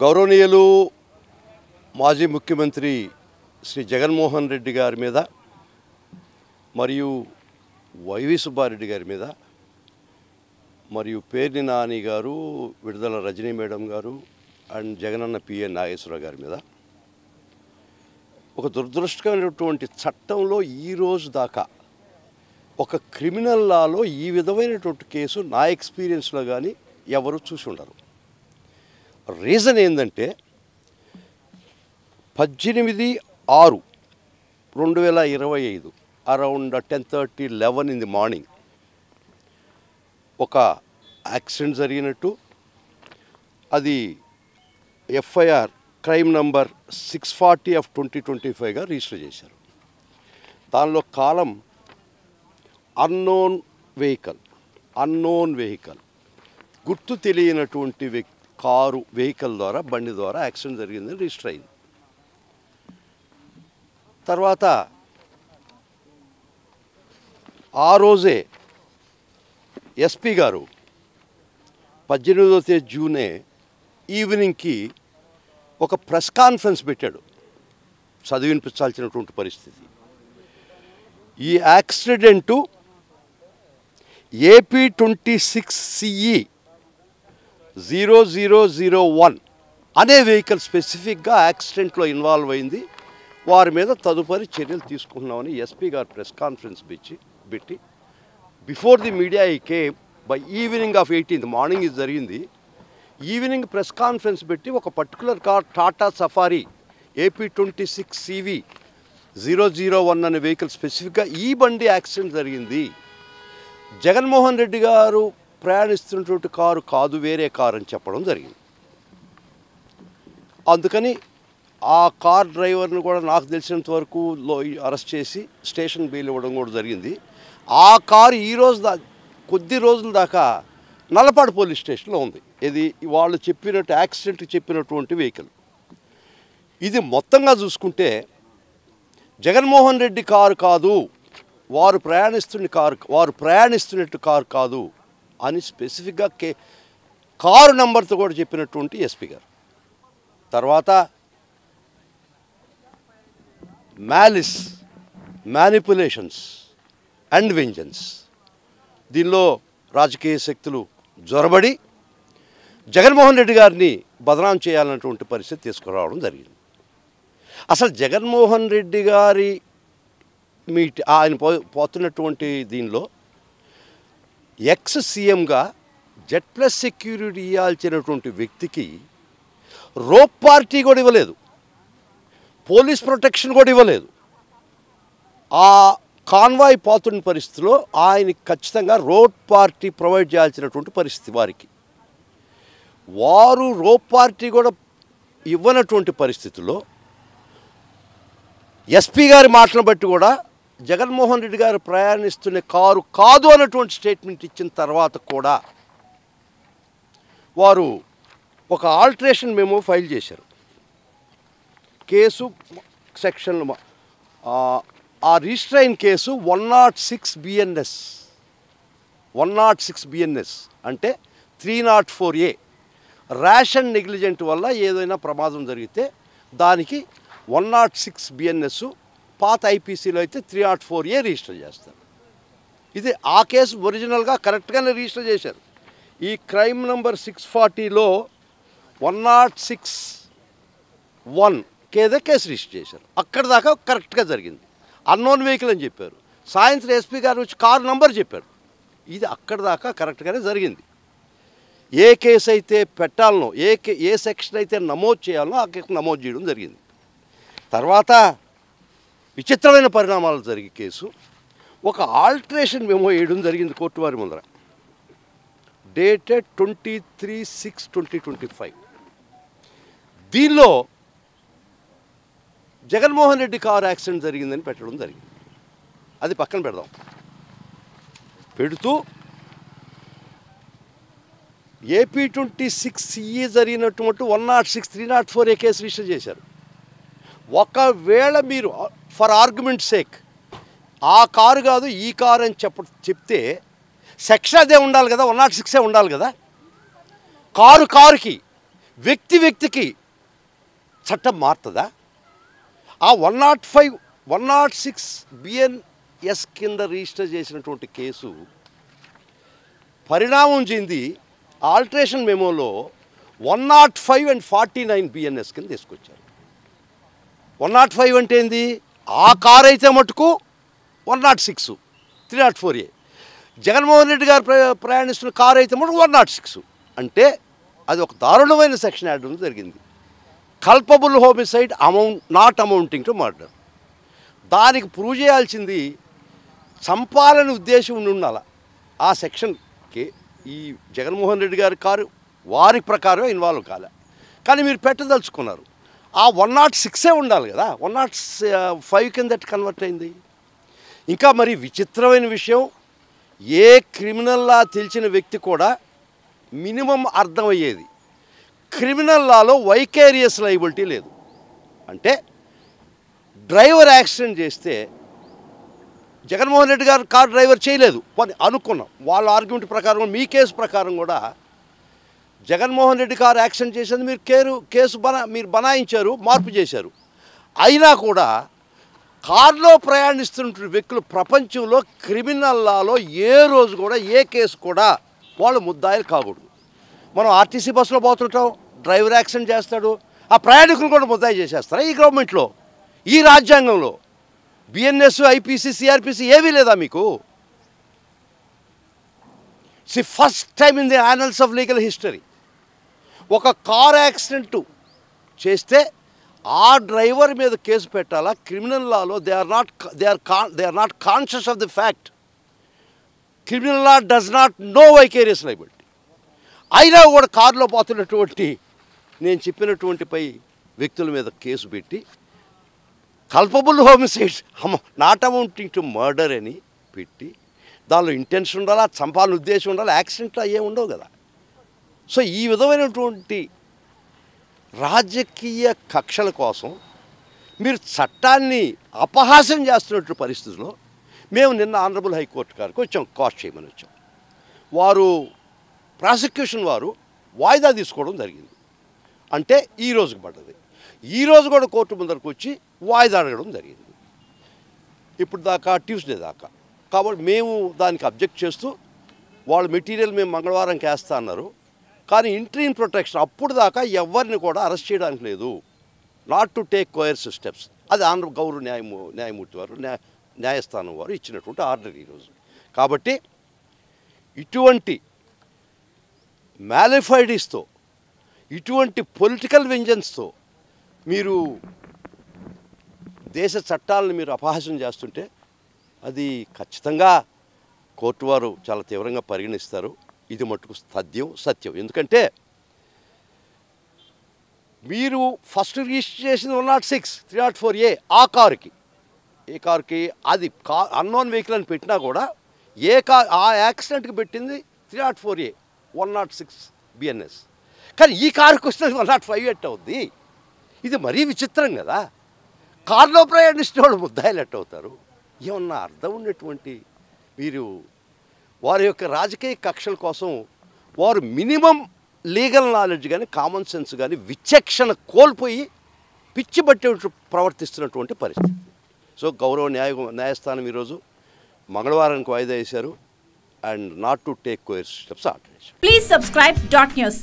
గౌరవనీయులు మాజీ ముఖ్యమంత్రి శ్రీ జగన్మోహన్ రెడ్డి గారి మీద మరియు వైవి సుబ్బారెడ్డి గారి మీద మరియు పేర్ని నాని గారు, విడుదల రజనీ మేడం గారు అండ్ జగనన్న పిఎన్ నాగేశ్వరరావు గారి మీద ఒక దురదృష్టకరమైనటువంటి చట్టంలో ఈ రోజు దాకా ఒక క్రిమినల్ లాలో ఈ విధమైనటువంటి కేసు నా ఎక్స్పీరియన్స్లో కానీ ఎవరు చూసి ఉండరు. రీజన్ ఏంటంటే 18/6/2025 అరౌండ్ 10:30-11 ఇన్ ది మార్నింగ్ ఒక యాక్సిడెంట్ జరిగినట్టు అది ఎఫ్ఐఆర్ క్రైమ్ నంబర్ 640/2025గా రిజిస్టర్ చేశారు. దానిలో కాలం అన్నోన్ వెహికల్ గుర్తు తెలియనటువంటి వెహికల్ ద్వారా బండి ద్వారా యాక్సిడెంట్ జరిగిందని రిజిస్టర్ అయింది. తర్వాత ఆ రోజే ఎస్పీ గారు 18వ జూనే ఈవినింగ్కి ఒక ప్రెస్ కాన్ఫరెన్స్ పెట్టాడు. చదివినిపించాల్సినటువంటి పరిస్థితి. ఈ యాక్సిడెంటు AP 26 CE 0001 అనే వెహికల్ స్పెసిఫిక్గా యాక్సిడెంట్లో ఇన్వాల్వ్ అయింది. వారి మీద తదుపరి చర్యలు తీసుకుంటున్నామని ఎస్పీ గారు ప్రెస్ కాన్ఫరెన్స్ పెట్టి బిఫోర్ ది మీడియా ఈ came by evening of 18th morning ఇది జరిగింది. ఈవినింగ్ ప్రెస్ కాన్ఫరెన్స్ పెట్టి ఒక particular car Tata safari AP 26 CV 001 అనే వెహికల్ స్పెసిఫిక్గా ఈ బండి యాక్సిడెంట్ జరిగింది, జగన్మోహన్ రెడ్డి గారు ప్రయాణిస్తున్నటువంటి కారు కాదు, వేరే కారు అని చెప్పడం జరిగింది. అందుకని ఆ కార్ డ్రైవర్ను కూడా నాకు తెలిసినంత వరకు అరెస్ట్ చేసి స్టేషన్ బెయిల్ ఇవ్వడం కూడా జరిగింది. ఆ కారు కొద్ది రోజుల దాకా నల్లపాడు పోలీస్ స్టేషన్లో ఉంది. ఇది వాళ్ళు చెప్పినట్టు యాక్సిడెంట్కి చెప్పినటువంటి వెహికల్. ఇది మొత్తంగా చూసుకుంటే జగన్మోహన్ రెడ్డి కారు కాదు, వారు ప్రయాణిస్తున్నట్టు కారు కాదు అని స్పెసిఫిక్గా కారు నెంబర్తో కూడా చెప్పినటువంటి ఎస్పీ గారు. తర్వాత మ్యాలిస్, మ్యానిపులేషన్స్ అండ్ వెంజన్స్, దీనిలో రాజకీయ శక్తులు జొరబడి జగన్మోహన్ రెడ్డి గారిని బదనాం చేయాలన్నటువంటి పరిస్థితి తీసుకురావడం జరిగింది. అసలు జగన్మోహన్ రెడ్డి గారి ఆయన పోతున్నటువంటి దీనిలో ఎక్స్ సీఎంగా Z+ సెక్యూరిటీ ఇవ్వాల్సినటువంటి వ్యక్తికి రోప్ పార్టీ కూడా ఇవ్వలేదు, పోలీస్ ప్రొటెక్షన్ కూడా ఇవ్వలేదు. ఆ కాన్వాయ్ పోతున్న పరిస్థితిలో ఆయనకి ఖచ్చితంగా రోప్ పార్టీ ప్రొవైడ్ చేయాల్సినటువంటి పరిస్థితి. వారు రోప్ పార్టీ కూడా ఇవ్వనటువంటి పరిస్థితుల్లో ఎస్పీ గారి మాటలను బట్టి కూడా జగన్మోహన్ రెడ్డి గారు ప్రయాణిస్తున్న కారు కాదు అన్నటువంటి స్టేట్మెంట్ ఇచ్చిన తర్వాత కూడా వారు ఒక ఆల్టరేషన్ మెమో ఫైల్ చేశారు. కేసు సెక్షన్లు ఆ రిజిస్టర్ అయిన కేసు 106 BNS అంటే 304A ర్యాష్ అండ్ నెగ్లిజెంట్ వల్ల ఏదైనా ప్రమాదం జరిగితే దానికి 106 BNS, పాత IPCలో అయితే 304A రిజిస్టర్ చేస్తారు. ఇది ఆ కేసు ఒరిజినల్గా కరెక్ట్గానే రిజిస్టర్ చేశారు. ఈ క్రైమ్ నంబర్ 640లో 106(1) కేసు రిజిస్టర్ చేశారు. అక్కడ దాకా కరెక్ట్గా జరిగింది. అన్నోన్ వెహికల్ అని చెప్పారు. సాయంత్రం ఎస్పీ గారు వచ్చి కారు నంబర్ చెప్పారు. ఇది అక్కడ దాకా కరెక్ట్గానే జరిగింది. ఏ కేసు అయితే పెట్టాలనో, ఏ సెక్షన్ అయితే నమోదు చేయాలనో ఆ కేసు నమోదు చేయడం జరిగింది. తర్వాత విచిత్రమైన పరిణామాలు జరిగే కేసు ఒక ఆల్టరేషన్ మెమో వేయడం జరిగింది కోర్టు వారి ముందర, డేటెడ్ 23/6/2025. దీనిలో జగన్మోహన్ రెడ్డి కారు యాక్సిడెంట్ జరిగిందని పెట్టడం జరిగింది. అది పక్కన పెడదాం. పెడుతూ AP 26 CE జరిగినటువంటి 106 304A కేసు రిజిస్టర్ చేశారు. ఒకవేళ మీరు ఫర్ ఆర్గ్యుమెంట్ సేక్ ఆ కారు కాదు ఈ కారు అని చెప్తే సెక్షన్ అదే ఉండాలి కదా, 106 ఉండాలి కదా. కారుకి వ్యక్తికి చట్టం మారుతుందా? ఆ 105, 106 బిఎన్ఎస్ కింద రిజిస్టర్ చేసినటువంటి కేసు పరిణామం చెంది ఆల్టరేషన్ మెమోలో 105 and 49 బిఎన్ఎస్ కింద తీసుకొచ్చారు. 105 అంటే ఏంది? ఆ కారు అయితే మటుకు 106, 304A. జగన్మోహన్ రెడ్డి గారు ప్రయాణిస్తున్న కారు అయితే మటుకు 106. అంటే అది ఒక దారుణమైన సెక్షన్ యాడ్ జరిగింది. Culpable homicide not amounting to murder. దానికి ప్రూవ్ చేయాల్సింది చంపాలని ఉద్దేశం ఉండాలి. ఆ సెక్షన్కి ఈ జగన్మోహన్ రెడ్డి గారి కారు వారి ప్రకారం ఇన్వాల్వ్ కాలే. కానీ మీరు పెట్టదలుచుకున్నారు. ఆ 106 ఉండాలి కదా, 105 కింద కన్వర్ట్ అయింది. ఇంకా మరి విచిత్రమైన విషయం, ఏ క్రిమినల్ లా తెలిసిన వ్యక్తి కూడా మినిమం అర్థమయ్యేది, క్రిమినల్ లాలో వైకేరియస్ లయబిలిటీ లేదు. అంటే డ్రైవర్ యాక్సిడెంట్ చేస్తే జగన్మోహన్ రెడ్డి గారు కార్ డ్రైవర్ చేయలేదు అనుకున్నాం. వాళ్ళ ఆర్గ్యుమెంట్ ప్రకారం, మీ కేసు ప్రకారం కూడా జగన్మోహన్ రెడ్డి కారు యాక్సిడెంట్ చేసేది కేసు మీరు బనాయించారు, మార్పు చేశారు. అయినా కూడా కారులో ప్రయాణిస్తున్న వ్యక్తులు ప్రపంచంలో క్రిమినల్ లాలో ఏ రోజు కూడా ఏ కేసు కూడా వాళ్ళు ముద్దాయిలు కాకూడదు. మనం ఆర్టీసీ బస్సులో పోతుంటాం, డ్రైవర్ యాక్సిడెంట్ చేస్తాడు, ఆ ప్రయాణికులు కూడా ముద్దాయి చేసేస్తారా ఈ గవర్నమెంట్లో, ఈ రాజ్యాంగంలో? బిఎన్ఎస్, ఐపీసీ, సిఆర్పిసి ఏవీ లేదా మీకు? First time in the annals of legal history ఒక కార్ యాక్సిడెంట్ చేస్తే ఆ డ్రైవర్ మీద కేసు పెట్టాలా? క్రిమినల్ లాలో they are not conscious of the fact. Criminal law does not know vicarious liability. అయినా కూడా కారులో పోతున్నటువంటి నేను చెప్పినటువంటి వ్యక్తుల మీద కేసు పెట్టి culpable homicide not amounting to murder అని పెట్టి దానిలో ఇంటెన్షన్ ఉండాలా, చంపాలని ఉద్దేశం ఉండాలి, యాక్సిడెంట్లు అయ్యే ఉండవు కదా. సో ఈ విధమైనటువంటి రాజకీయ కక్షల కోసం మీరు చట్టాన్ని అపహాస్యం చేస్తున్నటువంటి పరిస్థితుల్లో మేము నిన్న ఆనరబుల్ హైకోర్టు గారికి వచ్చాం, కాస్ట్ చేయమని వచ్చాం. వారు ప్రాసిక్యూషన్ వారు వాయిదా తీసుకోవడం జరిగింది. అంటే ఈ రోజుకి పడ్డది. ఈరోజు కూడా కోర్టు ముందరకు వచ్చి వాయిదా అడగడం జరిగింది. ఇప్పుడు దాకా ట్యూస్డే దాకా. కాబట్టి మేము దానికి అబ్జెక్ట్ చేస్తూ వాళ్ళ మెటీరియల్ మేము మంగళవారంకి వేస్తా అన్నారు. కానీ ఇంట్రీమ్ ప్రొటెక్షన్ అప్పుడు దాకా ఎవరిని కూడా అరెస్ట్ చేయడానికి లేదు, not to take coercive steps. అది గౌరవ న్యాయమూర్తి వారు న్యాయస్థానం వారు ఇచ్చినటువంటి ఆర్డర్ ఈరోజు. కాబట్టి ఇటువంటి మ్యాలిఫైడీస్తో, ఇటువంటి పొలిటికల్ వెంజెన్స్తో మీరు దేశ చట్టాలను మీరు అపహాస్యం చేస్తుంటే అది ఖచ్చితంగా కోర్టు వారు చాలా తీవ్రంగా పరిగణిస్తారు. ఇది మట్టుకు సత్యం. ఎందుకంటే మీరు ఫస్ట్ రిజిస్టర్ చేసింది 106, 304A ఆ కారుకి, ఏ కారుకి అది అన్నోన్ వెహికల్ అని పెట్టినా కూడా ఆ యాక్సిడెంట్కి పెట్టింది 304A, 106 బిఎన్ఎస్. కానీ ఈ కారుకి వస్తే 105 ఎట్ అవుద్ది. ఇది మరీ విచిత్రం కదా. కారులో ప్రయాణించిన వాళ్ళు ముద్దాయిలు ఎట్ అవుతారు? ఏమన్నా అర్థం ఉన్నటువంటి మీరు వారి యొక్క రాజకీయ కక్షల కోసం వారు మినిమం లీగల్ నాలెడ్జ్ కానీ, కామన్ సెన్స్ కానీ, విచక్షణ కోల్పోయి పిచ్చి బట్టి ప్రవర్తిస్తున్నటువంటి పరిస్థితి. సో గౌరవ న్యాయస్థానం ఈరోజు మంగళవారానికి వాయిదా వేశారు. And not to take coercive steps order. Please subscribe .news.